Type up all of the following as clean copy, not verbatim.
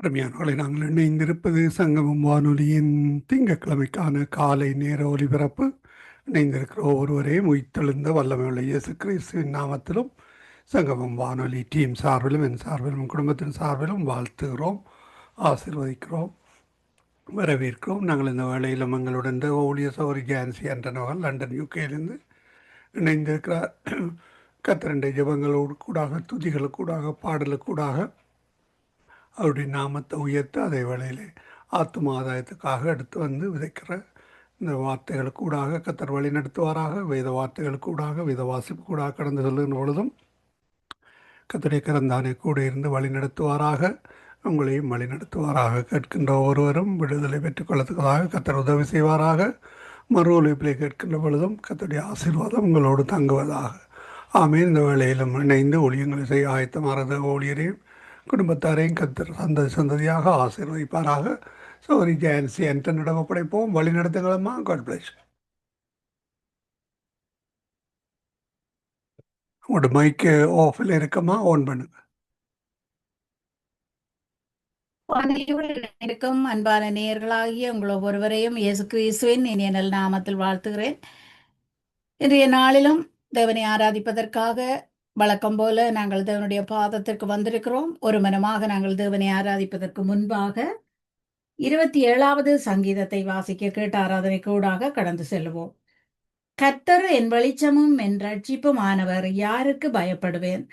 அருமையானவர்களை நாங்கள் இணைந்திருப்பது சங்கமம் வானொலியின் திங்கட்கிழமைக்கான காலை நேர ஒலிபரப்பு. இணைந்திருக்கிற ஒருவரையும் உயிர்த்தெழுந்த வல்லமையுள்ள இயேசு கிறிஸ்துவின் நாமத்திலும் சங்கமம் வானொலி டீம் சார்பிலும் என் சார்பிலும் குடும்பத்தின் சார்பிலும் வாழ்த்துகிறோம், ஆசீர்வதிக்கிறோம், வரவேற்கிறோம். நாங்கள் இந்த வேளையிலும் எங்களுடன் ஊழிய சௌரி ஜான்சி அண்டனவர்கள் லண்டன் யூகேயிலிருந்து இணைந்திருக்கிறார். கத்திரண்டை ஜபங்களோடு கூடாக, துதிகளுக்கூடாக, பாடலுக்கூடாக அவருடைய நாமத்தை உயர்த்த அதே வேளையிலே ஆத்தும ஆதாயத்துக்காக எடுத்து வந்து விதைக்கிற இந்த வார்த்தைகளுக்கூடாக கத்தர் வழி நடத்துவாராக. வேத வார்த்தைகளுக்கூடாக, வேத வாசிப்புக்கூடாக கடந்து செல்லுகின்ற பொழுதும் கத்தருடைய கரந்தானே கூட இருந்து வழி நடத்துவாராக, உங்களையும் வழி நடத்துவாராக. கேட்கின்ற ஒருவரும் விடுதலை பெற்றுக்கொள்ளத்துக்காக கத்தர் உதவி செய்வாராக. மறு ஒலிப்பிலே கேட்கின்ற பொழுதும் கத்தருடைய ஆசீர்வாதம் உங்களோடு தங்குவதாக. ஆமீன். இந்த வேளையிலும் இணைந்து ஊழியங்களை செய்ய ஆயத்தமானது ஊழியரையும் குடும்பத்தாரையும் கத்தர் சந்ததியாக ஆசீர்வதிப்பாராக. சோரி ஜான்சி தன்னிடம் ஒப்படைப்போம். வழி நடத்துங்களம்மா. God plus. உங்களோட மைக்கு ஆஃபில் இருக்கமா? ஆன் பண்ணுங்க. இருக்கும் அன்பான நேயர்களாகிய உங்கள் ஒவ்வொருவரையும் இயேசு கிறிஸ்துவின் இனிய நல் நாமத்தில் வாழ்த்துகிறேன். இன்றைய நாளிலும் தேவனை ஆராதிப்பதற்காக வழக்கம் போல நாங்கள் தேவனுடைய பாதத்திற்கு வந்திருக்கிறோம். ஒரு மனமாக நாங்கள் தேவனை ஆராதிப்பதற்கு முன்பாக 27வது சங்கீதத்தை வாசிக்க கேட்ட ஆராதனை கூடாக கடந்து செல்லுவோம். கர்த்தர் என் வெளிச்சமும் என் ரட்சிப்புமானவர், யாருக்கு பயப்படுவேன்?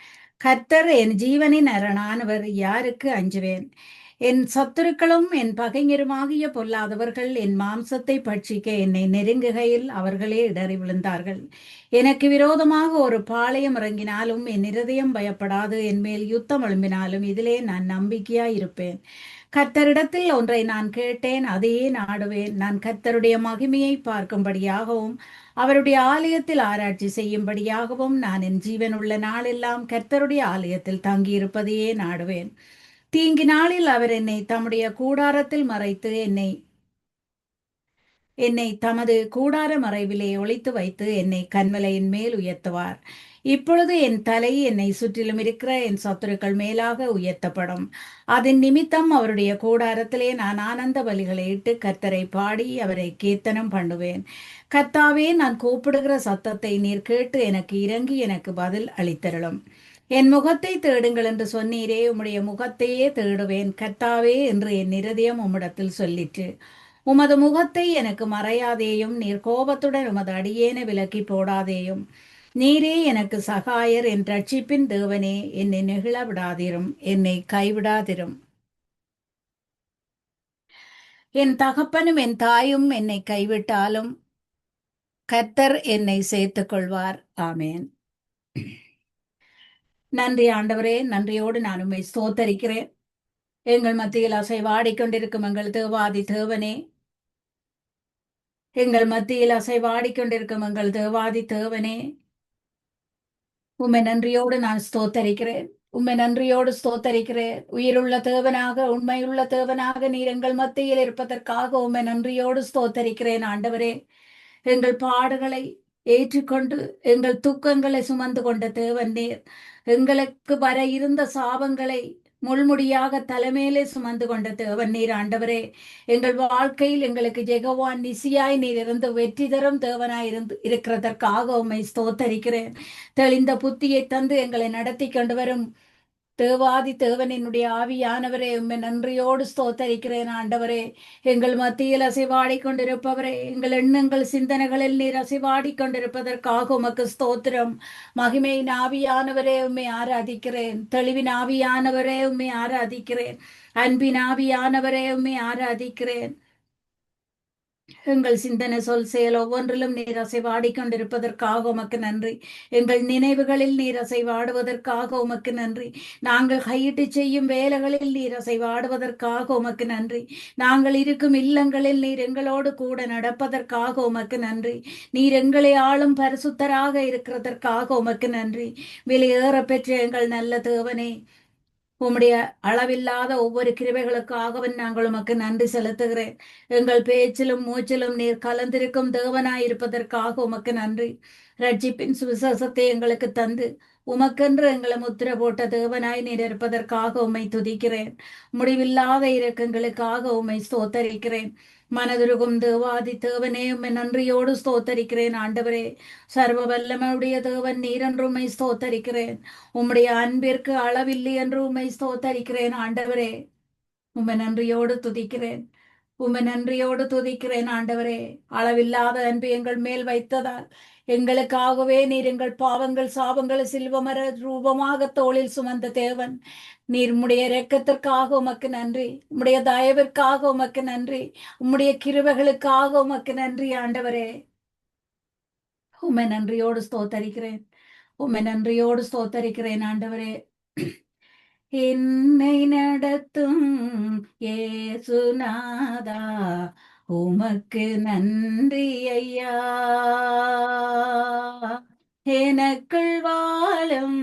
கர்த்தர் என் ஜீவனின் அரணானவர், யாருக்கு அஞ்சுவேன்? என் சத்துருக்களும் என் பகைஞருமாகிய பொல்லாதவர்கள் என் மாம்சத்தை பட்சிக்க என்னை நெருங்குகையில் அவர்களே இடறி விழுந்தார்கள். எனக்கு விரோதமாக ஒரு பாளையம் இறங்கினாலும் என் இருதயம் பயப்படாது. என் மேல் யுத்தம் எழும்பினாலும் இதிலே நான் நம்பிக்கையாய் இருப்பேன். கர்த்தரிடத்தில் ஒன்றை நான் கேட்டேன், அதையே நாடுவேன். நான் கர்த்தருடைய மகிமையை பார்க்கும்படியாகவும் அவருடைய ஆலயத்தில் ஆராய்ச்சி செய்யும்படியாகவும் நான் என் ஜீவன் உள்ள நாளெல்லாம் கர்த்தருடைய ஆலயத்தில் தங்கியிருப்பதையே நாடுவேன். தீங்கு நாளில் அவர் என்னை தம்முடைய கூடாரத்தில் மறைத்து என்னை தமது கூடார மறைவிலே ஒளித்து வைத்து என்னை கன்மலையின் மேல் உயர்த்துவார். இப்பொழுது என் தலை என்னை சுற்றிலும் இருக்கிற என் சத்துருக்கள் மேலாக உயர்த்தப்படும். அதன் நிமித்தம் அவருடைய கூடாரத்திலே நான் ஆனந்த பலிகளை இட்டு கர்த்தரை பாடி அவரை கீர்த்தனம் பண்ணுவேன். கர்த்தாவே, நான் கூப்பிடுகிற சத்தத்தை நீர் கேட்டு எனக்கு இறங்கி எனக்கு பதில் அளித்தருளும். என் முகத்தை தேடுங்கள் என்று சொன்னீரே, உம்முடைய முகத்தையே தேடுவேன் கர்த்தாவே என்று என் இருதயம் உம்மிடத்தில் சொல்லிற்று. உமது முகத்தை எனக்கு மறையாதேயும், நீர் கோபத்துடன் உமது அடியேனை விலக்கி போடாதேயும். நீரே எனக்கு சகாயர், என் ரட்சிப்பின் தேவனே, என்னை நெகிழ விடாதிரும், என்னை கைவிடாதிரும். என் தகப்பனும் என் தாயும் என்னை கைவிட்டாலும் கர்த்தர் என்னை சேர்த்துக் கொள்வார். ஆமேன். நன்றி ஆண்டவரே, நன்றியோடு நான் உம்மை ஸ்தோத்தரிக்கிறேன். எங்கள் மத்தியில் அசைவாடிக்கொண்டிருக்கும் எங்கள் தேவாதி தேவனே, எங்கள் மத்தியில் அசைவாடிக்கொண்டிருக்கும் எங்கள் தேவாதி தேவனே, உம்மை நன்றியோடு நான் ஸ்தோத்தரிக்கிறேன். உம்மை நன்றியோடு ஸ்தோத்தரிக்கிறேன். உயிருள்ள தேவனாக, உண்மையுள்ள தேவனாக நீர் எங்கள் மத்தியில் இருப்பதற்காக உம்மை நன்றியோடு ஸ்தோத்தரிக்கிறேன் ஆண்டவரே. எங்கள் பாடுகளை ஏற்றுக்கொண்டு எங்கள் துக்கங்களை சுமந்து கொண்ட தேவன் நீர். எங்களுக்கு வர இருந்த சாபங்களை முள்முடியாக தலைமையிலே சுமந்து கொண்ட தேவன் நீர் ஆண்டவரே. எங்கள் வாழ்க்கையில் எங்களுக்கு ஜெகவான் நிசியாய் நீர் இருந்து வெற்றி தரும் தேவனாய் இருக்கிறதற்காக உம்மை ஸ்தோத்தரிக்கிறேன். தெளிந்த புத்தியை தந்து எங்களை நடத்தி கொண்டு வரும் தேவாதி தேவனினுடைய ஆவியானவரே, உம்மை நன்றியோடு ஸ்தோத்தரிக்கிறேன் ஆண்டவரே. எங்கள் மத்தியில் அசைவாடி கொண்டிருப்பவரே, எங்கள் எண்ணங்கள் சிந்தனைகளில் நீர் அசைவாடி கொண்டிருப்பதற்காக உமக்கு ஸ்தோத்திரம். மகிமையின் ஆவியானவரே, உம்மை ஆராதிக்கிறேன். தெளிவின் ஆவியானவரே, உம்மை ஆராதிக்கிறேன். அன்பின் ஆவியானவரே, உம்மை ஆராதிக்கிறேன். எங்கள் சிந்தனை சொல் செயல் ஒவ்வொன்றிலும் நீர் அசைவாடிக்கொண்டிருப்பதற்காக உமக்கு நன்றி. எங்கள் நினைவுகளில் நீர் அசைவாடுவதற்காக உமக்கு நன்றி. நாங்கள் கையிட்டு செய்யும் வேலைகளில் நீர் அசைவாடுவதற்காக உமக்கு நன்றி. நாங்கள் இருக்கும் இல்லங்களில் நீர் எங்களோடு கூட நடப்பதற்காக உமக்கு நன்றி. நீர் எங்களை ஆளும் பரிசுத்தராக இருக்கிறதற்காக உமக்கு நன்றி. வெளியேற பெற்ற எங்கள் நல்ல தேவனே, உம்முடைய அளவில்லாத ஒவ்வொரு கிருபைகளுக்காகவும் நாங்கள் உமக்கு நன்றி செலுத்துகிறேன். எங்கள் பேச்சிலும் மூச்சிலும் நீர் கலந்திருக்கும் தேவனாயிருப்பதற்காக உமக்கு நன்றி. ரட்சிப்பின் சுவிசேஷத்தை எங்களுக்கு தந்து உமக்கென்று எங்களை முத்திர போட்ட தேவனாய் நீர் இருப்பதற்காக உம்மை துதிக்கிறேன். முடிவில்லாத இரக்கங்களுக்காக உம்மை ஸ்தோத்தரிக்கிறேன். மனதுருகும் தேவாதி தேவனே, உம்மை நன்றியோடு ஸ்தோத்தரிக்கிறேன். ஆண்டவரே, சர்வ வல்லமையுடைய தேவன் நீர் என்று உம்மை ஸ்தோத்தரிக்கிறேன். உம்முடைய அன்பிற்கு அளவில்லை என்று உம்மை ஸ்தோத்தரிக்கிறேன். ஆண்டவரே, உம்மை நன்றியோடு துதிக்கிறேன். உம்மை நன்றியோடு துதிக்கிறேன். ஆண்டவரே, அளவில்லாத அன்பு எங்கள் மேல் வைத்ததால் எங்களுக்காகவே நீர் எங்கள் பாவங்கள் சாபங்கள் சில்வமர ரூபமாக தோளில் சுமந்த தேவன் நீர். உம்முடைய இரக்கத்திற்காக உமக்கு நன்றி. உம்முடைய தயவிற்காக உமக்கு நன்றி. உம்முடைய கிருபைகளுக்காக உமக்கு நன்றி. ஆண்டவரே, உம்மை நன்றியோடு ஸ்தோத்தரிக்கிறேன். உம்மை நன்றியோடு ஸ்தோத்தரிக்கிறேன். ஆண்டவரே, என்னை நடத்தும் ஏசுநாதா, உமக்கு நன்றி ஐயா. எனக்குள் வாழும்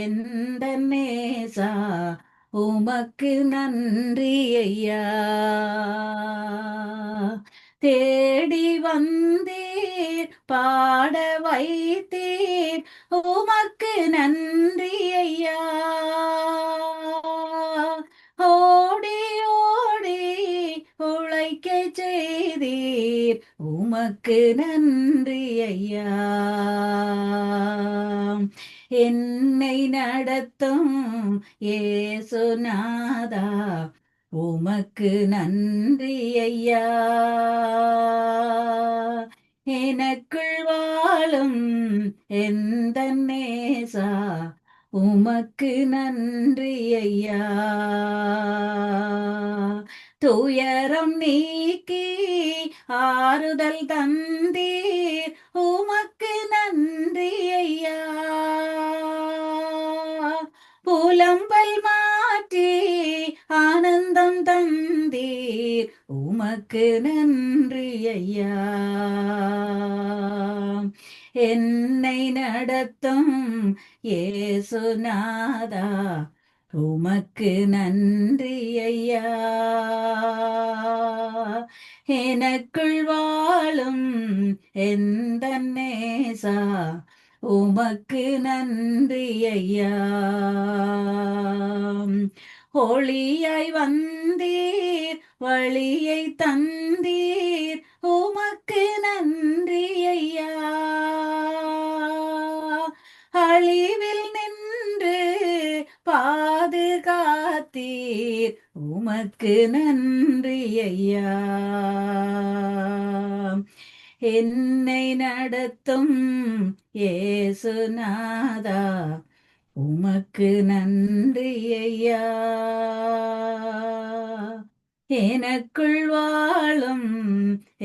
எந்த நேசா, உமக்கு நன்றி ஐயா. தேடி வந்தீர், பாட வைத்தீர், உமக்கு நன்றி ஐயா. ஓடி ஓடி உழைக்க செய்தீர், உமக்கு நன்றி ஐயா. என்னை நடத்தும் ஏசுநாதா, உமக்கு நன்றி ஐயா. எனக்குள் வாழும் எந்த நேசா, உமக்கு நன்றி ஐயா. துயரம் நீக்கி ஆறுதல் தந்தீர், உமக்கு நன்றி ஐயா. புலம்பல் மாற்றி ஆனந்தம் தந்தீர், உமக்கு நன்றி ஐயா. என்னை நடத்தும் ஏசுநாதா, உமக்கு நன்றி ஐயா. எனக்குள் வாழும் எந்த நேசா, உமக்கு நன்றி ஐயா. ஒளியாய் வந்தீர், வழியை தந்தீர், உமக்கு நன்றி ஐயா. அழிவில் நின்று பாதுகாத்தீர், உமக்கு நன்றி ஐயா. என்னை நடத்தும் ஏசுநாதா, உமக்கு நன்றி ஐயா. எனக்குள் வாழும்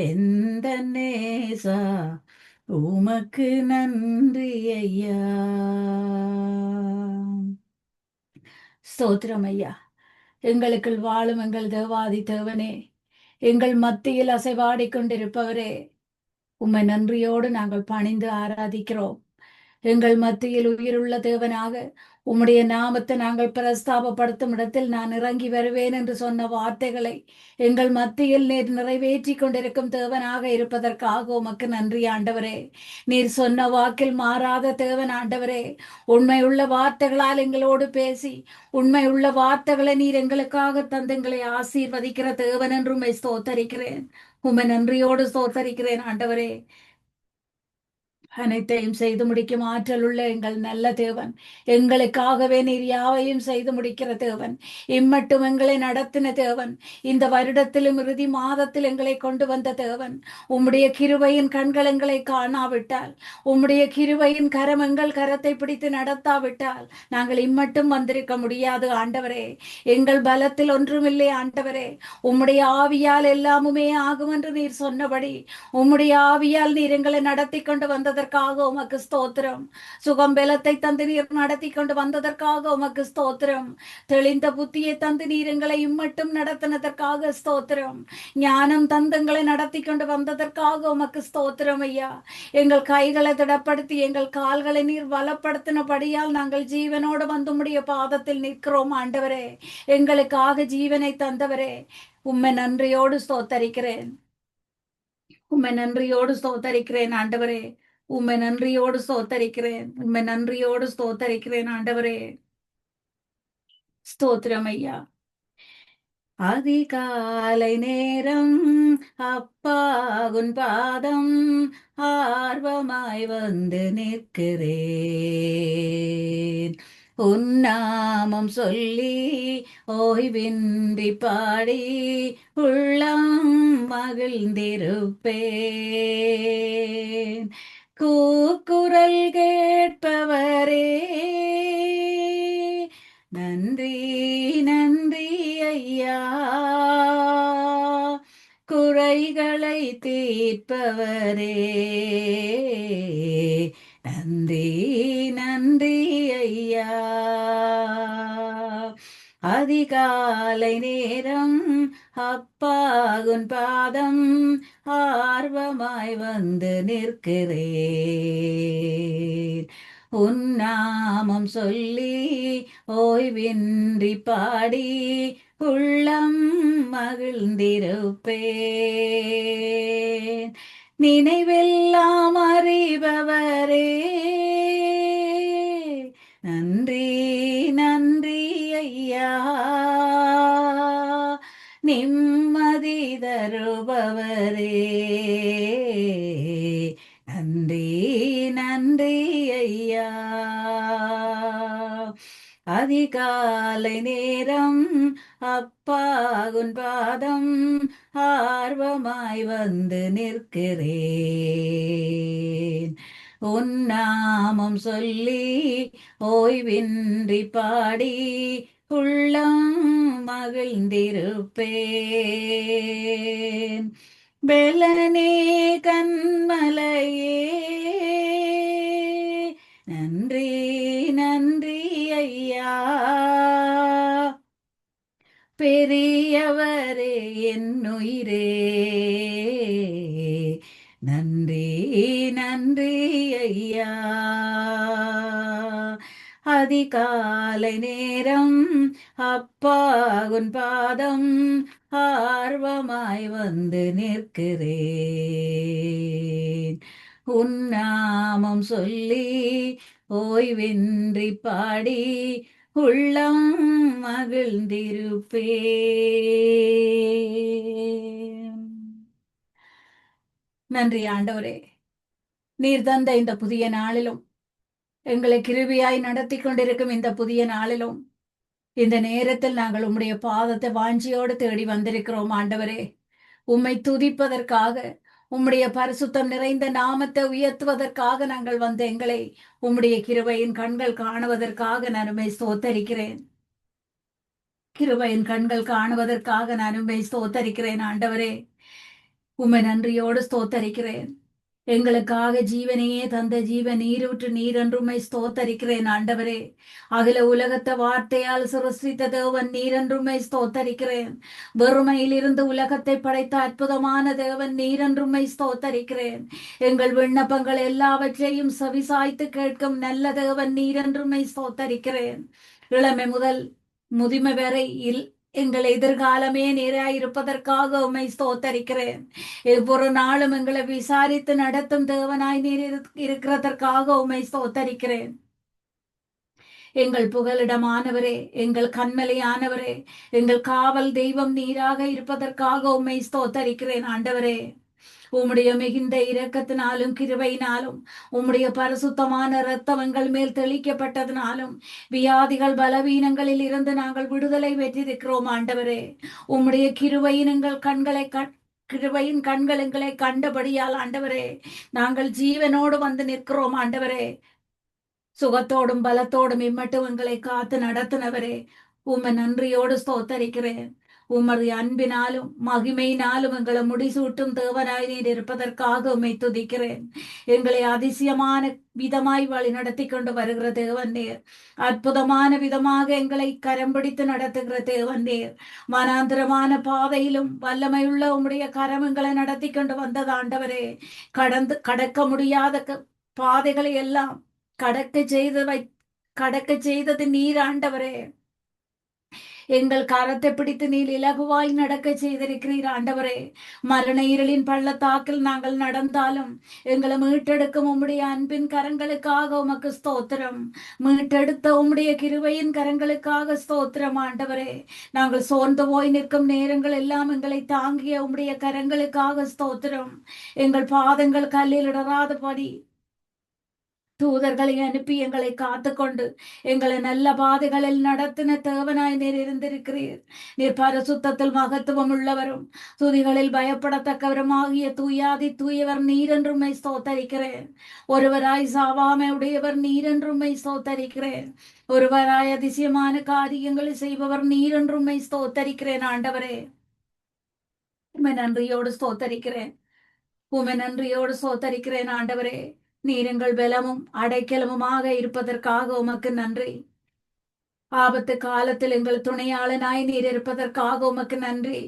எந்த நேசா, உமக்கு நன்றி ஐயா. ஸ்தோத்திரம் ஐயா. எங்களுக்குள் வாழும் எங்கள் தேவாதி தேவனே, எங்கள் மத்தியில் அசைவாடிக் கொண்டிருப்பவரே, உம்மை நன்றியோடு நாங்கள் பணிந்து ஆராதிக்கிறோம். எங்கள் மத்தியில் உயிருள்ள தேவனாக உம்முடைய நாமத்தை நாங்கள் பிரஸ்தாபப்படுத்தும் இடத்தில் நான் இறங்கி வருவேன் என்று சொன்ன வார்த்தைகளை எங்கள் மத்தியில் நீர் நிறைவேற்றி கொண்டிருக்கும் தேவனாக இருப்பதற்காக உமக்கு நன்றி ஆண்டவரே. நீர் சொன்ன வாக்கில் மாறாத தேவன் ஆண்டவரே. உண்மையுள்ள வார்த்தைகளால் எங்களோடு பேசி உண்மையுள்ள வார்த்தைகளை நீர் எங்களுக்காக தந்து எங்களை ஆசீர்வதிக்கிற தேவன் என்று உம்மை ஸ்தோத்தரிக்கிறேன். உம்மை நன்றியோடு ஸ்தோத்தரிக்கிறேன் ஆண்டவரே. அனைத்தையும் செய்து முடிக்கும் ஆற்றல் உள்ள எங்கள் நல்ல தேவன், எங்களுக்காகவே நீர் யாவையும் செய்து முடிக்கிற தேவன், இம்மட்டும் எங்களை நடத்தின தேவன், இந்த வருடத்திலும் இறுதி மாதத்தில் எங்களை கொண்டு வந்த தேவன். உம்முடைய கிருபையின் கண்கள் எங்களை காணாவிட்டால், உம்முடைய கிருபையின் கரம் எங்கள் கரத்தை பிடித்து நடத்தாவிட்டால் நாங்கள் இம்மட்டும் வந்திருக்க முடியாது ஆண்டவரே. எங்கள் பலத்தில் ஒன்றுமில்லை ஆண்டவரே. உம்முடைய ஆவியால் எல்லாமுமே ஆகும் என்று நீர் சொன்னபடி உம்முடைய ஆவியால் நீர் எங்களை நடத்தி கொண்டு வந்ததற்காக உமக்கு ஸ்தோத்திரம். சுகம் பலத்தை தந்து நீர் நடத்தி கொண்டு வந்ததற்காக உமக்கு ஸ்தோத்திரம். தெளிந்த புத்தியை தந்து நீர் எங்களை இம்மட்டும் நடத்தினதற்காக ஸ்தோத்திரம். ஞானம் தந்து எங்களை நடத்தி கொண்டு வந்ததற்காக உமக்கு ஸ்தோத்திரம் ஐயா. எங்கள் கைகளை திடப்படுத்தி எங்கள் கால்களை நீர் பலப்படுத்தினபடியால் நாங்கள் ஜீவனோடு வந்து உம்முடைய பாதத்தில் நிற்கிறோம் ஆண்டவரே. எங்களுக்காக ஜீவனை தந்தவரே, உம்மை நன்றியோடு ஸ்தோத்தரிக்கிறேன். உம்மை நன்றியோடு ஸ்தோத்தரிக்கிறேன் ஆண்டவரே. உம்மை நன்றியோடு ஸ்தோத்தரிக்கிறேன். உம்மை நன்றியோடு ஸ்தோத்தரிக்கிறேன் ஆண்டவரே. ஸ்தோத்திரம் ஐயா. அதிகாலை நேரம் அப்பா உன் பாதம் ஆர்வமாய் வந்து நிற்கிறேன். உன் நாமம் சொல்லி ஓய்வின்றி பாடி உள்ளம் மகிழ்ந்திருப்பேன். கூக்குரல் கேட்பவரே, நன்றி நன்றி ஐயா. குறைகளை தீர்ப்பவரே, நன்றி நன்றி ஐயா. அதிகாலை நேரம் அப்பா உன் பாதம் ஆர்வமாய் வந்து நிற்கிறேன். உன் நாமம் சொல்லி ஓய்வின்றி பாடி உள்ளம் மகிழ்ந்திருப்பேன். நினைவெல்லாம் அறிபவரே, நன்றி நன்றி ஐயா. நிம்மதி தருபவரே, நன்றி நன்றி ஐயா. அதிகாலை நேரம் அப்பா உன் பாதம் ஆர்வமாய் வந்து நிற்கிறேன். உன் நாமம் சொல்லி ஓய்வின்றி பாடி உள்ளம் மகிழ்ந்திருப்பேன். பெலனே கண்மலையே, நன்றி நன்றி ஐயா. பெரியவரே என்னுயிரே, நன்றி நன்றி ஐயா. அதிகாலை நேரம் அப்பா உன் பாதம் ஆர்வமாய் வந்து நிற்கிறேன். உன் நாமம் சொல்லி ஓய்வின்றி பாடி உள்ளம் மகிழ்ந்திருப்பேன். நன்றி ஆண்டவரே. நீர் தந்த இந்த புதிய நாளிலும், எங்களை கிருபையாய் நடத்தி கொண்டிருக்கும் இந்த புதிய நாளிலும், இந்த நேரத்தில் நாங்கள் உம்முடைய பாதத்தை வாஞ்சியோடு தேடி வந்திருக்கிறோம் ஆண்டவரே. உம்மை துதிப்பதற்காக, உம்முடைய பரிசுத்தம் நிறைந்த நாமத்தை உயர்த்துவதற்காக நாங்கள் வந்த எங்களை உம்முடைய கிருபையின் கண்கள் காணுவதற்காக நான் உம்மை ஸ்தோத்தரிக்கிறேன். கிருபையின் கண்கள் காணுவதற்காக நான் உம்மை ஸ்தோத்தரிக்கிறேன் ஆண்டவரே. உம்மை நன்றியோடு ஸ்தோத்தரிக்கிறேன். எங்களுக்காக ஜீவனையே தந்த ஜீவ நீரூற்று நீரென்றுமை ஸ்தோத்தரிக்கிறேன் ஆண்டவரே. அகில உலகத்தை வார்த்தையால் சிருஷ்டித்த தேவன் நீரென்றுமை ஸ்தோத்தரிக்கிறேன். வெறுமையிலிருந்து உலகத்தை படைத்த அற்புதமான தேவன் நீரென்றுமை ஸ்தோத்தரிக்கிறேன். எங்கள் விண்ணப்பங்கள் எல்லாவற்றையும் செவிசாய்த்து கேட்கும் நல்ல தேவன் நீரென்றுமை ஸ்தோத்தரிக்கிறேன். இளமை முதல் முதுமை வரை எங்கள் எதிர்காலமே நேராயிருப்பதற்காக உம்மை ஸ்தோத்தரிக்கிறேன். ஒவ்வொரு நாளும் எங்களை விசாரித்து நடத்தும் தேவனாய் நீர் இருக்கிறதற்காக உம்மை ஸ்தோத்தரிக்கிறேன். எங்கள் புகலிடமானவரே, எங்கள் கண்மலையானவரே, எங்கள் காவல் தெய்வம் நீராக இருப்பதற்காக உம்மை ஸ்தோத்தரிக்கிறேன் ஆண்டவரே. உம்முடைய மிகுந்த இரக்கத்தினாலும் கிருபையினாலும் உம்முடைய பரிசுத்தமான இரத்தம் எங்கள் மேல் தெளிக்கப்பட்டதினாலும் வியாதிகள் பலவீனங்களில் இருந்து நாங்கள் விடுதலை பெற்றிருக்கிறோம் ஆண்டவரே. உம்முடைய கிருபையின் கிருபையின் கண்கள் எங்களை கண்டபடியால் ஆண்டவரே, நாங்கள் ஜீவனோடு வந்து நிற்கிறோம் ஆண்டவரே. சுகத்தோடும் பலத்தோடும் இம்மட்டும் எங்களை காத்து நடத்தினவரே, உம்மை நன்றியோடு ஸ்தோத்தரிக்கிறேன். உமது அன்பினாலும் மகிமையினாலும் எங்களை முடிசூட்டும் தேவனாய் நீர் இருப்பதற்காக உம்மை துதிக்கிறேன். எங்களை அதிசயமான விதமாய் வழி நடத்தி கொண்டு வருகிற தேவன் நீர். அற்புதமான விதமாக எங்களை கரம் பிடித்து நடத்துகிற தேவன் நீர். மனாந்திரமான பாதையிலும் வல்லமையுள்ள உம்முடைய கரம் எங்களை நடத்தி கொண்டு வந்தது ஆண்டவரே. கடக்க முடியாத பாதைகளை எல்லாம் கடக்க செய்தது நீர் ஆண்டவரே. எங்கள் கரத்தை பிடித்து நீர் இலகுவாய் நடக்க செய்திருக்கிறீர் ஆண்டவரே. மரண இருளின் பள்ளத்தாக்கில் நாங்கள் நடந்தாலும் எங்களை மீட்டெடுக்கும் உம்முடைய அன்பின் கரங்களுக்காக உமக்கு ஸ்தோத்திரம். மீட்டெடுத்த உம்முடைய கிருபையின் கரங்களுக்காக ஸ்தோத்திரம் ஆண்டவரே. நாங்கள் சோர்ந்து போய் நிற்கும் நேரங்கள் எல்லாம் எங்களை தாங்கிய உம்முடைய கரங்களுக்காக ஸ்தோத்திரம். எங்கள் பாதங்கள் கல்லில் இடராதபடி தூதர்களை அனுப்பி எங்களை காத்துக்கொண்டு எங்களை நல்ல பாதைகளில் நடத்தின தேவனாய் நீர் இருந்திருக்கிறீர். நீர் பரிசுத்தத்தில் மகத்துவம் உள்ளவரும் துதிகளில் பயப்படத்தக்கவருமாகிய தூயாதி தூயவர் நீரென்றுமை ஸ்தோத்தரிக்கிறேன். ஒருவராய் சாவாமை உடையவர் நீரென்றுமை ஸ்தோத்தரிக்கிறேன். ஒருவராய் அதிசயமான காரியங்களை செய்பவர் நீரென்றுமை ஸ்தோத்தரிக்கிறேன் ஆண்டவரே. உம்மை நன்றியோடு ஸ்தோத்தரிக்கிறேன். உம்மை நன்றியோடு ஸ்தோத்தரிக்கிறேன் ஆண்டவரே. நீர் எங்கள் பலமும் அடைக்கலமுமாக இருப்பதற்காக உமக்கு நன்றி. ஆபத்து காலத்தில் எங்கள் துணையாளனாய் நீர் இருப்பதற்காக உமக்கு நன்றி.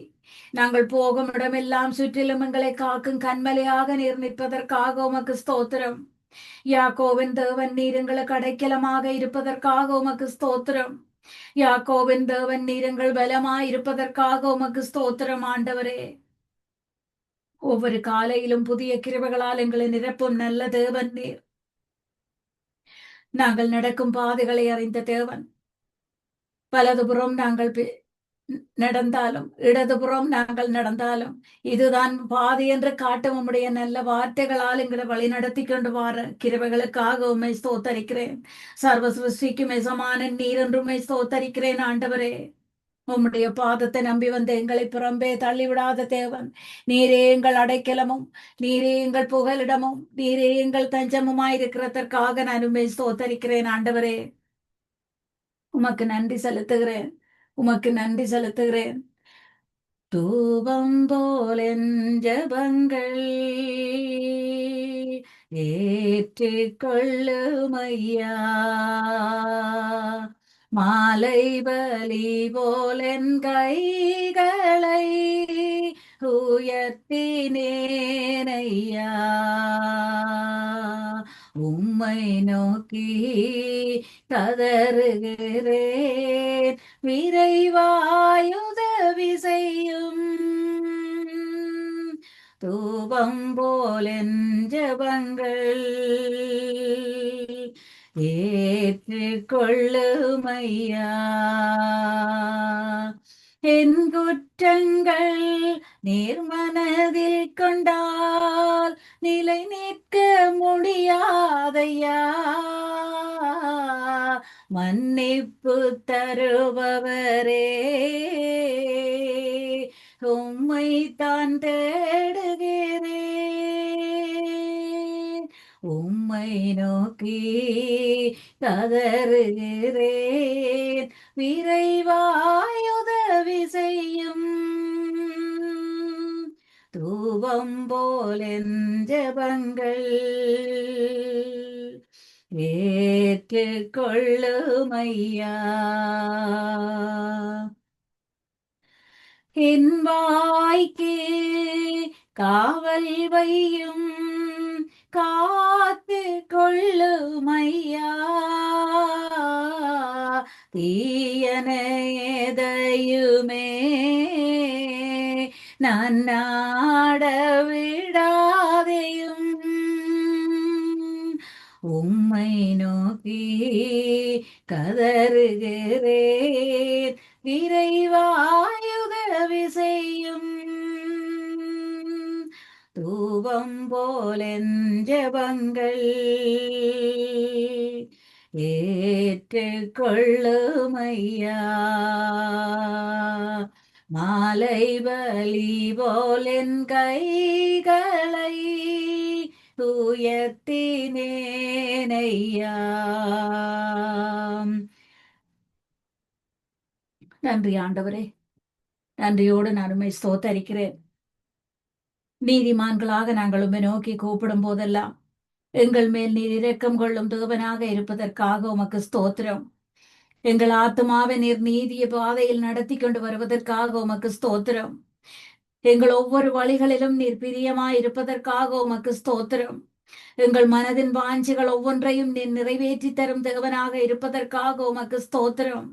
நாங்கள் போகும் இடமெல்லாம் சுற்றிலும் எங்களை காக்கும் கண்மலையாக நீர் நிற்பதற்காக உமக்கு ஸ்தோத்திரம். யாக்கோவின் தேவன் நீர் எங்களுக்கு அடைக்கலமாக இருப்பதற்காக உமக்கு ஸ்தோத்திரம். யாக்கோவின் தேவன் நீர் எங்கள் பலமாய் இருப்பதற்காக உமக்கு ஸ்தோத்திரம் ஆண்டவரே. ஒவ்வொரு காலையிலும் புதிய கிருபைகளால் எங்களை நிரப்பும் நல்ல தேவன் நீர். நாங்கள் நடக்கும் பாதைகளை அறிந்த தேவன். வலதுபுறம் நாங்கள் நடந்தாலும் இடதுபுறம் நாங்கள் நடந்தாலும் இதுதான் பாதை என்று காட்டும் உம்முடைய நல்ல வார்த்தைகளால் எங்களை வழி நடத்தி கொண்டு வார கிருபைகளுக்காக உம்மை ஸ்தோத்தரிக்கிறேன். சர்வ சிருஷ்டிக்கும் எசமான நீர் என்றுமை ஸ்தோத்தரிக்கிறேன் ஆண்டவரே. உம்முடைய பாதத்தை நம்பி வந்த எங்களை புறம்பே தள்ளிவிடாத தேவன் நீரே எங்கள் அடைக்கலமும் நீரே எங்கள் புகலிடமும் நீரே எங்கள் தஞ்சமுமாயிருக்கிறதற்காக நான் உம்மை ஸ்தோத்தரிக்கிறேன் ஆண்டவரே. உமக்கு நன்றி செலுத்துகிறேன். உமக்கு நன்றி செலுத்துகிறேன். தூபம் போலென் ஜபங்கள் ஏற்றுக்கொள்ளுமையா. மாலை பலி போலென் கைகளை உயர்த்தினேனையா. உம்மை நோக்கி கதறுகிறேன், விரைவாயுதவி செய்யும். தூபம் போலென் ஜபங்கள் ஏற்றுக்கொள்ளுமையா. என் குற்றங்கள் நேர்மனதில் கொண்டால் நிலை நிற்க முடியாதையா. மன்னிப்பு தருபவரே, உம்மை தான் தேடுகிறேன். உம்மை நோக்கி கதறுகிறேன், விரைவாயுதவி செய்யும். தூபம் போலென் ஜபங்கள் ஏற்றுக்கொள்ளுமையா. என் வாய்க்கு காவல் வையும், காத்து கொள்ளுமையா. தீயன எதையுமே நான் நாட விடாதையும். உம்மை நோக்கி கதறுகிறேன், விரைவாயுதவி செய்யும். தூபம் போலென் ஜபங்கள் ஏற்றுக்கொள்ளுமையா. மாலை பலி போலென் கைகளை உயர்த்தினேனையா. நன்றி ஆண்டவரே. நன்றியோடு நான் உம்மை ஸ்தோத்தரிக்கிறேன். நீதிமான்களாக நாங்கள் உம்மை நோக்கி கூப்பிடும் போதெல்லாம் எங்கள் மேல் நீர் இரக்கம் கொள்ளும் தேவனாக இருப்பதற்காக உமக்கு ஸ்தோத்திரம். எங்கள் ஆத்மாவை நீர் நீதிய பாதையில் நடத்தி கொண்டு வருவதற்காக உமக்கு ஸ்தோத்திரம். எங்கள் ஒவ்வொரு வழிகளிலும் நீர் பிரியமாய் இருப்பதற்காக உமக்கு ஸ்தோத்திரம். எங்கள் மனதின் வாஞ்சிகள் ஒவ்வொன்றையும் நீர் நிறைவேற்றி தரும் தேவனாக இருப்பதற்காக உமக்கு ஸ்தோத்திரம்.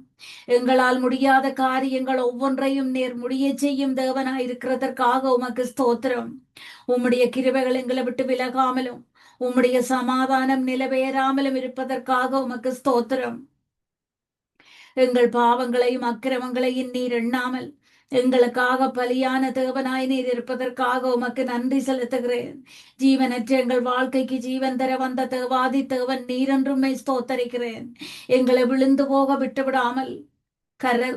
எங்களால் முடியாத காரியங்கள் ஒவ்வொன்றையும் நீர் முடியச் செய்யும் தேவனாய் இருக்கிறதற்காக உமக்கு ஸ்தோத்திரம். உம்முடைய கிருபைகள் எங்களை விட்டு விலகாமலும் உம்முடைய சமாதானம் நிலவேறாமலும் இருப்பதற்காக உமக்கு ஸ்தோத்திரம். எங்கள் பாவங்களையும் அக்கிரமங்களையும் நீர் எண்ணாமல் எங்களுக்காக பலியான தேவனாய் நீர் இருப்பதற்காக உமக்கு நன்றி செலுத்துகிறேன். ஜீவனற்ற எங்கள் வாழ்க்கைக்கு ஜீவன் தர வந்த தேவாதி தேவன் நீர் என்றுமே ஸ்தோத்தரிக்கிறேன். எங்களை விழுந்து போக விட்டுவிடாமல்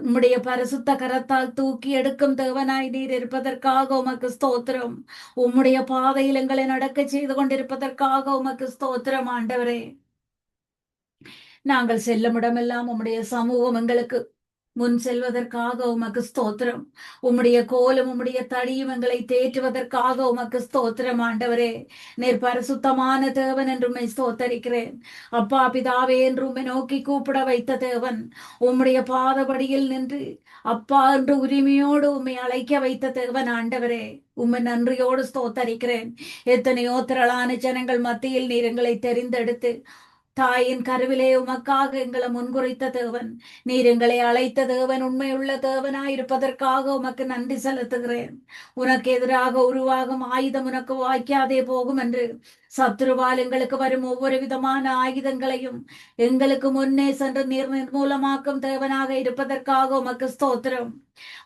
உம்முடைய பரிசுத்த கரத்தால் தூக்கி எடுக்கும் தேவனாய் நீர் இருப்பதற்காக உமக்கு ஸ்தோத்திரம். உம்முடைய பாதையில் எங்களை நடக்க செய்து கொண்டிருப்பதற்காக உமக்கு ஸ்தோத்திரம் ஆண்டவரே. நாங்கள் செல்லும் இடமெல்லாம் உம்முடைய சமூகம் எங்களுக்கு முன் செல்வதற்காக உமக்கு ஸ்தோத்திரம். உம்முடைய கோலும் உம்முடைய தடியும் எங்களை தேற்றுவதற்காக உமக்கு ஸ்தோத்திரம் ஆண்டவரே. நீர் பரிசுத்தமான தேவன் என்று உம்மை ஸ்தோத்தரிக்கிறேன். அப்பா பிதாவே என்று உம்மை நோக்கி கூப்பிட வைத்த தேவன், உம்முடைய பாதபடியில் நின்று அப்பா என்று உரிமையோடு உம்மை அழைக்க வைத்த தேவன் ஆண்டவரே. உம்மை நன்றியோடு ஸ்தோத்தரிக்கிறேன். எத்தனையோ திரளான ஜனங்கள் மத்தியில் நீர் எங்களை தெரிந்தெடுத்து தாயின் கருவிலே உமக்காக எங்களை முன்குறித்த தேவன், நீர் எங்களை அழைத்த தேவன், உண்மையுள்ள தேவனாயிருப்பதற்காக உமக்கு நன்றி செலுத்துகிறேன். உனக்கு எதிராக உருவாகும் ஆயுதம் உனக்கு வாய்க்காதே போகும் என்று சத்துருவால் எங்களுக்கு வரும் ஒவ்வொரு விதமான ஆயுதங்களையும் எங்களுக்கு முன்னே சென்று நீர் நிர்மூலமாக்கும் தேவனாக இருப்பதற்காக உமக்கு ஸ்தோத்திரம்.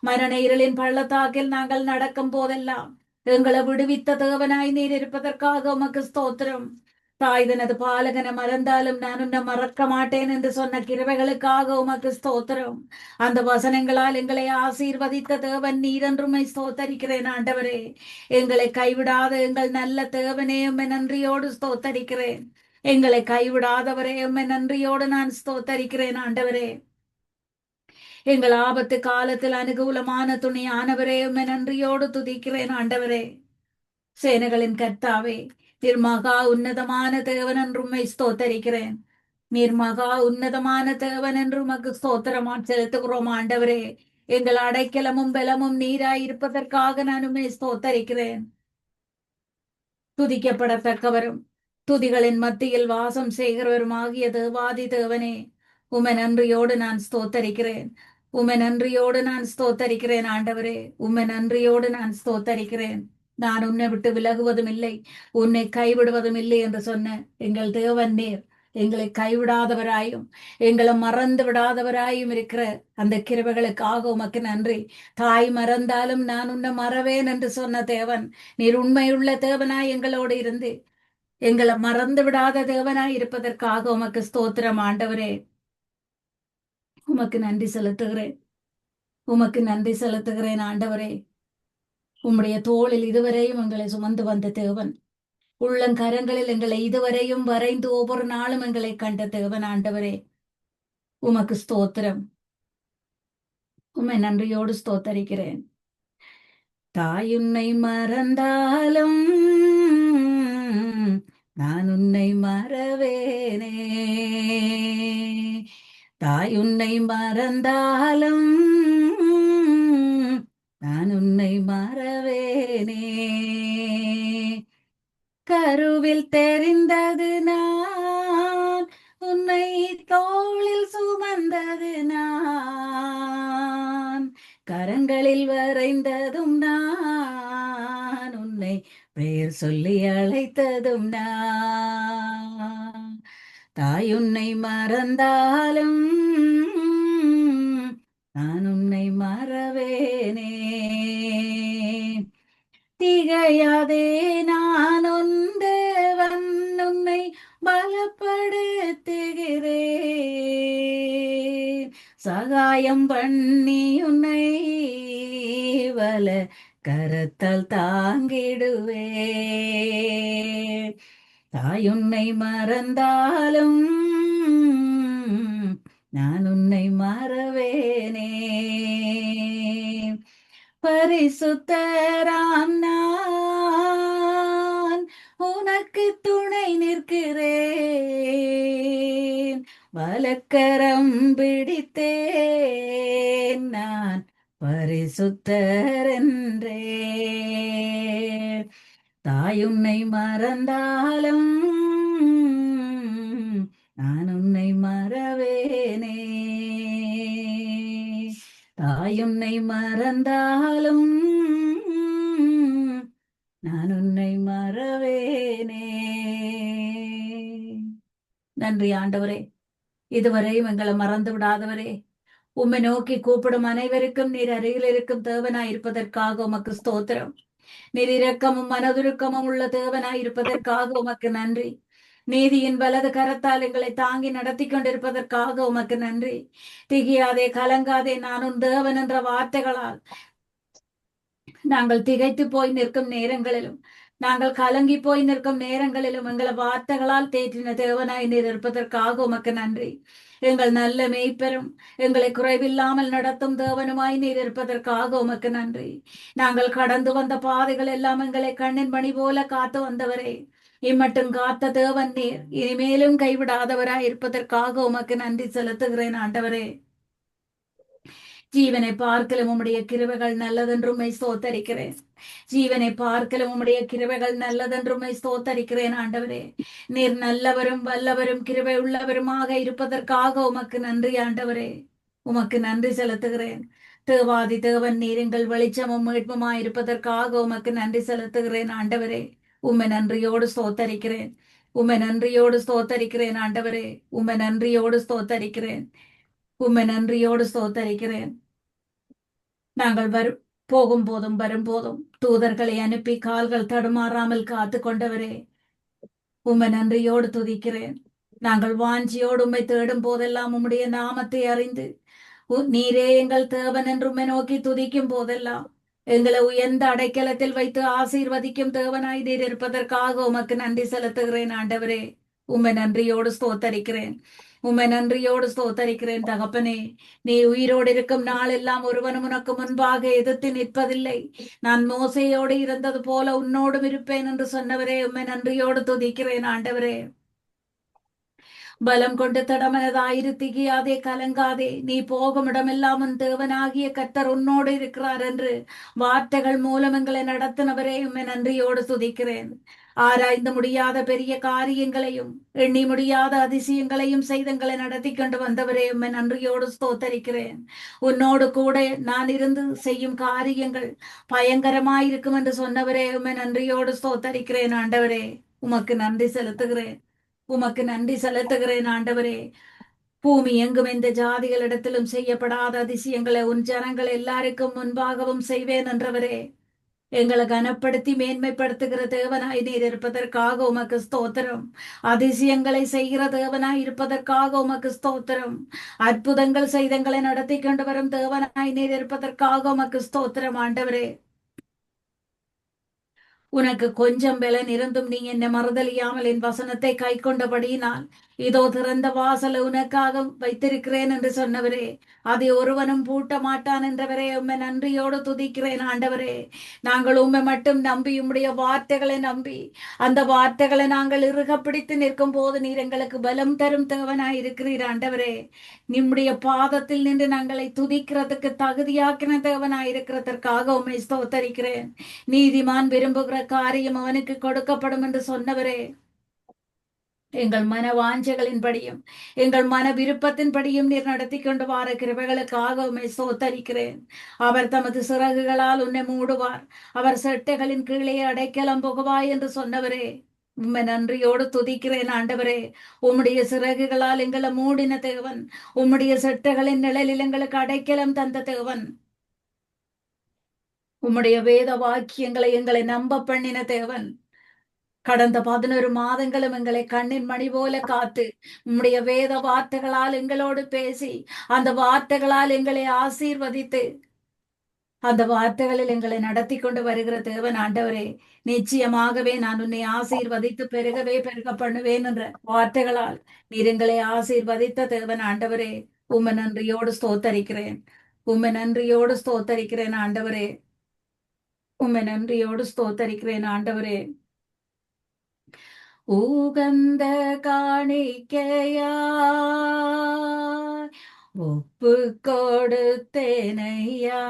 மரண இருளின் பள்ளத்தாக்கில் நாங்கள் நடக்கும் போதெல்லாம் எங்களை விடுவித்த தேவனாய் நீர் இருப்பதற்காக உமக்கு ஸ்தோத்திரம். தாய் தனது பாலகனை மறந்தாலும் நான் உன்னை மறக்க மாட்டேன் என்று சொன்ன கிருபைகளுக்காக உமக்கு ஸ்தோத்திரம். அந்த வசனங்களால் எங்களை ஆசீர்வதித்த தேவன் நீர் என்றுமை ஸ்தோத்தரிக்கிறேன் ஆண்டவரே. எங்களை கைவிடாத எங்கள் நல்ல தேவனே உம்மை நன்றியோடு ஸ்தோத்தரிக்கிறேன். எங்களை கைவிடாதவரே உம்மை நன்றியோடு நான் ஸ்தோத்தரிக்கிறேன் ஆண்டவரே. எங்கள் ஆபத்து காலத்தில் அனுகூலமான துணையானவரே உம்மை நன்றியோடு துதிக்கிறேன் ஆண்டவரே. சேனைகளின் கர்த்தாவே, நீர் மகா உன்னதமான தேவன் என்று உம்மை ஸ்தோத்தரிக்கிறேன். நீர் மகா உன்னதமான தேவன் என்று உமக்கு ஸ்தோத்திரமா செலுத்துகிறோம் ஆண்டவரே. எங்கள் அடைக்கலமும் பலமும் நீராய் இருப்பதற்காக நான் உம்மை ஸ்தோத்தரிக்கிறேன். துதிக்கப்படத்தக்கவரும் துதிகளின் மத்தியில் வாசம் செய்கிறவரும் ஆகிய தேவாதி தேவனே, உம்மை நன்றியோடு நான் ஸ்தோத்தரிக்கிறேன். உம்மை நன்றியோடு நான் ஸ்தோத்தரிக்கிறேன் ஆண்டவரே. உம்மை நன்றியோடு நான் ஸ்தோத்தரிக்கிறேன். நான் உன்னை விட்டு விலகுவதும் இல்லை, உன்னை கைவிடுவதும் இல்லை என்று சொன்ன எங்கள் தேவன் நீர் எங்களை கைவிடாதவராயும் எங்களை மறந்து விடாதவராயும் இருக்கிற அந்த கிருபைகளுக்காக உமக்கு நன்றி. தாய் மறந்தாலும் நான் உன்னை மறவேன் என்று சொன்ன தேவன், நீர் உண்மையுள்ள தேவனாய் எங்களோடு இருந்து எங்களை மறந்து விடாத தேவனாய் இருப்பதற்காக உமக்கு ஸ்தோத்திரம் ஆண்டவரே. உமக்கு நன்றி செலுத்துகிறேன். உமக்கு நன்றி செலுத்துகிறேன் ஆண்டவரே. உம்முடைய தோளில் இதுவரையும் எங்களை சுமந்து வந்த தேவன், உள்ளங்கரங்களில் எங்களை இதுவரையும் வரைந்து ஒவ்வொரு நாளும் எங்களை கண்ட தேவன் ஆண்டவரே. உமக்கு ஸ்தோத்திரம். உம்மை நன்றியோடு ஸ்தோத்தரிக்கிறேன். தாயுன்னை மறந்தாலும் நான் உன்னை மறவேனே. தாயுன்னை மறந்தாலும் நான் உன்னை மறவேனே. கருவில் தெரிந்தது நான், உன்னை தோளில் சுமந்தது நான், கரங்களில் வரைந்ததும் நான், உன்னை பெயர் சொல்லி அழைத்ததும் நான். தாயுன்னை மறந்தாலும் நான் உன்னை மறவேனே. திகையாதே நான் ஒன்றவன் உன்னை பலப்படுத்துகிறேன். சகாயம் பண்ணி உன்னை வல கரத்தால் தாங்கிடுவே. தாயுன்னை மறந்தாலும் நான் உன்னை மறவேனே. பரிசுத்தராம் நான் உனக்கு துணை நிற்கிறேன். வலக்கரம் பிடித்தேன் நான் பரிசுத்தர் என்றே. தாய் உன்னை மறந்தாலும் நான் உன்னை மறவேனே. தாய் உன்னை மறந்தாலும் நான் உன்னை மறவேனே. நன்றி ஆண்டவரே, இதுவரையும் எங்களை மறந்து விடாதவரே, உம்மை நோக்கி கூப்பிடும் அனைவருக்கும் நீர் அருகில் இருக்கும் தேவனாய் இருப்பதற்காக உமக்கு ஸ்தோத்திரம். நீர் இரக்கமும் மனதுருக்கமும் உள்ள தேவனாய் இருப்பதற்காக உமக்கு நன்றி. நீதியின் வலது கரத்தால் எங்களை தாங்கி நடத்தி கொண்டிருப்பதற்காக உமக்கு நன்றி. திகியாதே, கலங்காதே, நான் உன் தேவன் என்ற வார்த்தைகளால் நாங்கள் திகைத்து போய் நிற்கும் நேரங்களிலும், நாங்கள் கலங்கி போய் நிற்கும் நேரங்களிலும் எங்களை வார்த்தைகளால் தேற்றின தேவனாய் நீர் இருப்பதற்காக உமக்கு நன்றி. எங்கள் நல்ல மேய்ப்பெரும் எங்களை குறைவில்லாமல் நடத்தும் தேவனுமாய் நீர் இருப்பதற்காக உமக்கு நன்றி. நாங்கள் கடந்து வந்த பாதைகள் எல்லாம் எங்களை கண்ணின் மணி போல காத்து வந்தவரே, இம்மட்டும் காத்த தேவன் நீர், இனிமேலும் கைவிடாதவராய் இருப்பதற்காக உமக்கு நன்றி செலுத்துகிறேன் ஆண்டவரே. ஜீவனை பார்க்கலும் உம்முடைய கிருபைகள் நல்லதென்றுமை ஸ்தோத்தரிக்கிறேன். ஜீவனை பார்க்கலும் உம்முடைய கிருபைகள் நல்லதென்றுமை ஸ்தோத்தரிக்கிறேன் ஆண்டவரே. நீர் நல்லவரும் வல்லவரும் கிருபை உள்ளவருமாக இருப்பதற்காக உமக்கு நன்றி ஆண்டவரே. உமக்கு நன்றி செலுத்துகிறேன். தேவாதி தேவன் நீர் எங்கள் வெளிச்சமும் மீட்புமாய் இருப்பதற்காக உமக்கு நன்றி செலுத்துகிறேன் ஆண்டவரே. உம்மை நன்றியோடு ஸ்தோத்தரிக்கிறேன். உம்மை நன்றியோடு ஸ்தோத்தரிக்கிறேன் ஆண்டவரே. உம்மை நன்றியோடு ஸ்தோத்தரிக்கிறேன். உம்மை நன்றியோடு ஸ்தோத்தரிக்கிறேன். நாங்கள் போகும் போதும் வரும்போதும் தூதர்களை அனுப்பி கால்கள் தடுமாறாமல் காத்து கொண்டவரே, உம்மை நன்றியோடு துதிக்கிறேன். நாங்கள் வாஞ்சியோடு உம்மை தேடும் போதெல்லாம் உம்முடைய நாமத்தை அறிந்து நீரே எங்கள் தேவன் என்று உம்மை நோக்கி துதிக்கும் போதெல்லாம் எங்களை உயர்ந்த அடைக்கலத்தில் வைத்து ஆசீர்வதிக்கும் தேவனாய் நீர் இருப்பதற்காக உமக்கு நன்றி செலுத்துகிறேன் ஆண்டவரே. உம்மை நன்றியோடு ஸ்தோத்தரிக்கிறேன். உம்மை நன்றியோடு ஸ்தோத்தரிக்கிறேன் தகப்பனே. நீ உயிரோடு இருக்கும் நாளெல்லாம் ஒருவனும் உனக்கு முன்பாக எதிர்த்து நிற்பதில்லை. நான் மோசையோடு இருந்தது போல உன்னோடும் இருப்பேன் என்று சொன்னவரே, உம்மை நன்றியோடு துதிக்கிறேன் ஆண்டவரே. பலம் கொண்டு திகியாதே, கலங்காதே, நீ போகும் இடமெல்லாம் உன் தேவனாகிய கர்த்தர் உன்னோடு இருக்கிறார் என்று வார்த்தைகள் மூலம் எங்களை நடத்தினவரே, உம்மை நன்றியோடு துதிக்கிறேன். ஆராய்ந்து முடியாத பெரிய காரியங்களையும் எண்ணி முடியாத அதிசயங்களையும் செய்தங்களை நடத்தி கொண்டு வந்தவரே, உம்மை நன்றியோடு ஸ்தோத்தரிக்கிறேன். உன்னோடு கூட நான் இருந்து செய்யும் காரியங்கள் பயங்கரமாயிருக்கும் என்று சொன்னவரே, உம்மை நன்றியோடு ஸ்தோத்தரிக்கிறேன் ஆண்டவரே. உமக்கு நன்றி செலுத்துகிறேன். உமக்கு நன்றி செலுத்துகிறேன் ஆண்டவரே. பூமி எங்கும் எந்த ஜாதிகளிடத்திலும் செய்யப்படாத அதிசயங்களை உன் ஜனங்கள் எல்லாருக்கும் முன்பாகவும் செய்வேன் என்றவரே. எங்களை கனப்படுத்தி மேன்மைப்படுத்துகிற தேவனாய் நீர் இருப்பதற்காக உமக்கு ஸ்தோத்திரம். அதிசயங்களை செய்கிற தேவனாய் இருப்பதற்காக உமக்கு ஸ்தோத்திரம். அற்புதங்கள் செய்தங்களை நடத்தி கொண்டு வரும் தேவனாய் நீர் இருப்பதற்காக உமக்கு ஸ்தோத்திரம் ஆண்டவரே. உனக்கு கொஞ்சம் பலன் இருந்தும் நீ என்னை மறுதலியாமல் என் வசனத்தை கை கொண்டபடியினால் இதோ திறந்த வாசல் உனக்காக வைத்திருக்கிறேன் என்று சொன்னவரே, அதை ஒருவனும் பூட்ட மாட்டான் என்றவரே, உம்மை நன்றியோடு துதிக்கிறேன் ஆண்டவரே. நாங்கள் உம்மை மட்டும் நம்பி உம்முடைய வார்த்தைகளை நம்பி அந்த வார்த்தைகளை நாங்கள் இறுக பிடித்து நிற்கும் போது நீர் எங்களுக்கு பலம் தரும் தேவனாய் இருக்கிறீர் ஆண்டவரே. நிம்முடைய பாதத்தில் நின்று நாங்களை துதிக்கிறதுக்கு தகுதியாக்கின தேவனாய் இருக்கிறதற்காக உம்மை ஸ்தோத்தரிக்கிறேன். நீதிமான் விரும்புகிற காரியம் அவனுக்கு கொடுக்கப்படும் என்று சொன்னவரே, எங்கள் மன வாஞ்சைகளின்படியும் எங்கள் மன விருப்பத்தின்படியும் நீர் நடத்தி கொண்டு வார கிருபைகளுக்காக உம்மை ஸ்தோத்தரிக்கிறேன். அவர் தமது சிறகுகளால் உன்னை மூடுவார், அவர் செட்டைகளின் கீழே அடைக்கலம் புகுவாய் என்று சொன்னவரே, உம்மை நன்றியோடு துதிக்கிறேன் ஆண்டவரே. உம்முடைய சிறகுகளால் எங்களை மூடின தேவன், உம்முடைய செட்டைகளின் நிழலில் எங்களுக்கு அடைக்கலம் தந்த தேவன், உம்முடைய வேத வாக்கியங்களை எங்களை நம்ப பண்ணின தேவன். கடந்த 11 மாதங்களும் எங்களை கண்ணின் மணி போல காத்து உம்முடைய வேத வார்த்தைகளால் எங்களோடு பேசி அந்த வார்த்தைகளால் எங்களை ஆசீர்வதித்து அந்த வார்த்தைகளில் எங்களை நடத்தி கொண்டு வருகிற தேவன் ஆண்டவரே. நிச்சயமாகவே நான் உன்னை ஆசீர்வதித்து பெருகவே பெருக பண்ணுவேன் என்ற வார்த்தைகளால் நீர் எங்களை ஆசீர்வதித்த தேவன் ஆண்டவரே. உம்மை நன்றியோடு ஸ்தோத்தரிக்கிறேன். உம்மை நன்றியோடு ஸ்தோத்தரிக்கிறேன் ஆண்டவரே. உம்மை நன்றியோடு ஸ்தோத்தரிக்கிறேன் ஆண்டவரே. உகந்த காணிக்கையா ஒப்பு கொடுத்தேனையா,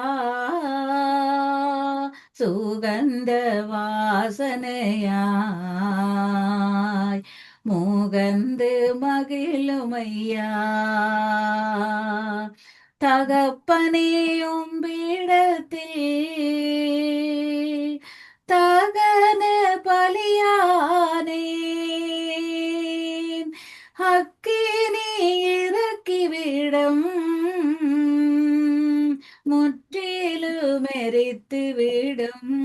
சுகந்த வாசனையாய் முகந்து மகிழுமையா. தகப்பனையும் பீடத்தில் தகன பலியானேன். அக்கினி இறக்கிவிடும் முற்றிலும் எரித்து விடும்.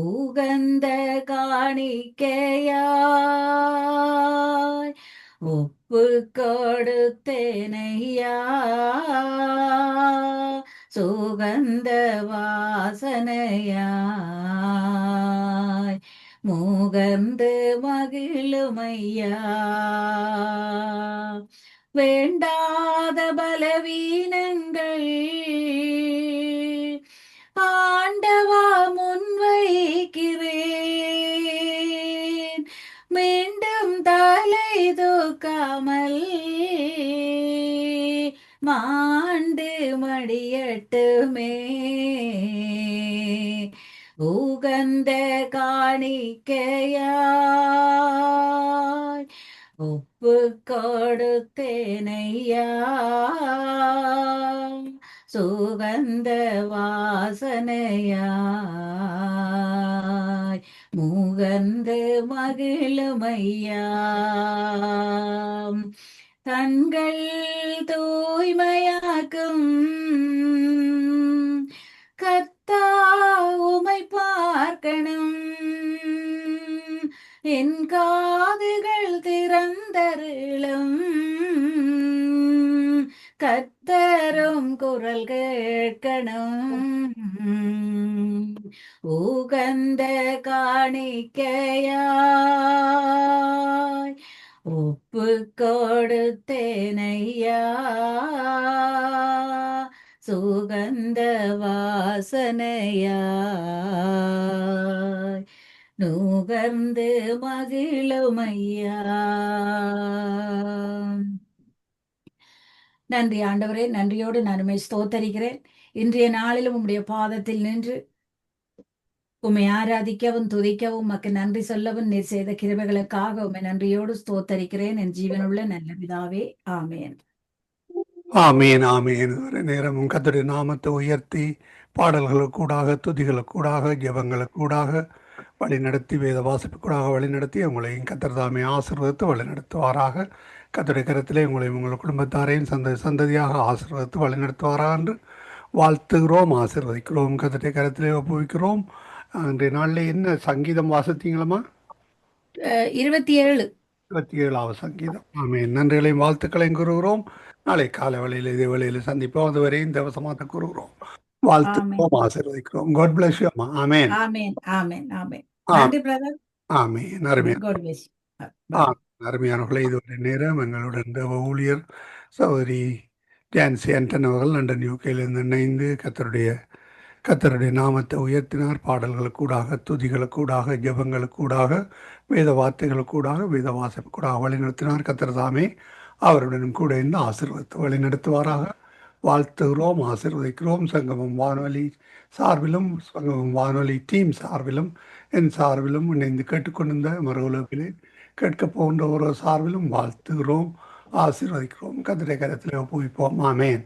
உகந்த காணிக்கையாய் ஒப்பு கொடுத்தேனையா. சுகந்த வாசனையாய் முகந்து மகிழுமையா. வேண்டாத பலவீனங்கள் ஆண்டவா முன்வைக்கிறேன். மீண்டும் தலை தூக்காமல் மாண்டு மடியட்டுமே. உகந்த காணிக்கையாய் ஒப்பு கொடுத்தேனையா. சுகந்த வாசனையாய் முகந்து மகிழுமையா. கண்கள் தூய்மையாக்கும் கர்த்தா உமை பார்க்கணும். என் காதுகள் திறந்தருளும் கர்த்தரும் குரல் கேட்கணும். உகந்த காணிக்கையாய் ஒப்பு கொடுத்தேனையா. சுகந்த வாசனையாய் நுகர்ந்து மகிழுமையா. நன்றி ஆண்டவரே, நன்றியோடு நான் உம்மை ஸ்தோத்தரிக்கிறேன். இன்றைய நாளிலும் உம்முடைய பாதத்தில் நின்று உம்மை ஆராதிக்கவும் துதிக்கவும் உமக்கு நன்றி சொல்லவும் நீர் செய்த கிருபைகளுக்காக உம்மை நன்றியோடு ஸ்தோத்தரிக்கிறேன். என் ஜீவனுள்ள நல்ல பிதாவே, ஆமேன். ஆமீன் ஆமீன். ஒரு நேரமும் கர்த்தருடைய நாமத்தை உயர்த்தி பாடல்களுக்கூடாக, துதிகளுக்கூடாக, ஜெபங்களுக்கூடாக வழிநடத்தி, வேத வாசிப்புக்கூடாக வழிநடத்தி உங்களையும் கர்த்தர் தாமே ஆசீர்வதித்து வழிநடத்துவாராக. கர்த்தருடைய கரத்திலே உங்களையும் உங்கள் குடும்பத்தாரையும் சந்ததியாக ஆசீர்வதித்து வழிநடத்துவாராக என்று வாழ்த்துகிறோம், ஆசீர்வதிக்கிறோம். கர்த்தருடைய கரத்திலே ஒப்புவிக்கிறோம். இன்றைய நாளில் என்ன சங்கீதம் வாசித்தீங்களம்மா? 27. 27வது சங்கீதம். ஆமீன். நன்றிகளையும் வாழ்த்துக்களையும் கூறுகிறோம். நாளை காலை வேளையில் இதே வேளையில் சந்திப்போம். அதுவரையும் தேவசமாத்த கூறுகிறோம், வாழ்த்துக்கிறோம், ஆசீர்வதிக்கிறோம். God bless you அம்மா. ஆமேன் ஆமேன் ஆமேன் ஆமேன். ஆ நன்றி பிரதர். ஆமீன். அருமையான God bless you. Bye. அருமையானவர்களை, இதுவரை நேரம் எங்களுடன் தேவ ஊழியர் சகோதரி ஜான்சி ஆண்டன் அவர்கள் லண்டன் யூகேயிலிருந்து இணைந்து கர்த்தருடைய நாமத்தை உயர்த்தினார். பாடல்களுக்கூடாக, துதிகளுக்கூடாக, ஜெபங்களுக்கூடாக, வேத வார்த்தைகளுக்கூடாக, வேத வாசிப்புக்கூடாக வழிநடத்தினார். கர்த்தர் தாமே அவருடனும் கூட இருந்து ஆசீர்வதித்து வழிநடத்துவாராக. வாழ்த்துகிறோம், ஆசீர்வதிக்கிறோம். சங்கமம் வானொலி சார்பிலும், சங்கமம் வானொலி டீம் சார்பிலும், என் சார்பிலும் இணைந்து கேட்டுக்கொண்டிருந்த மறு உலகிலே கேட்கப் போகின்ற ஒரு சார்பிலும் வாழ்த்துகிறோம், ஆசீர்வதிக்கிறோம். கர்த்தருடைய கரத்திலே ஒப்புவிப்போம். ஆமேன்.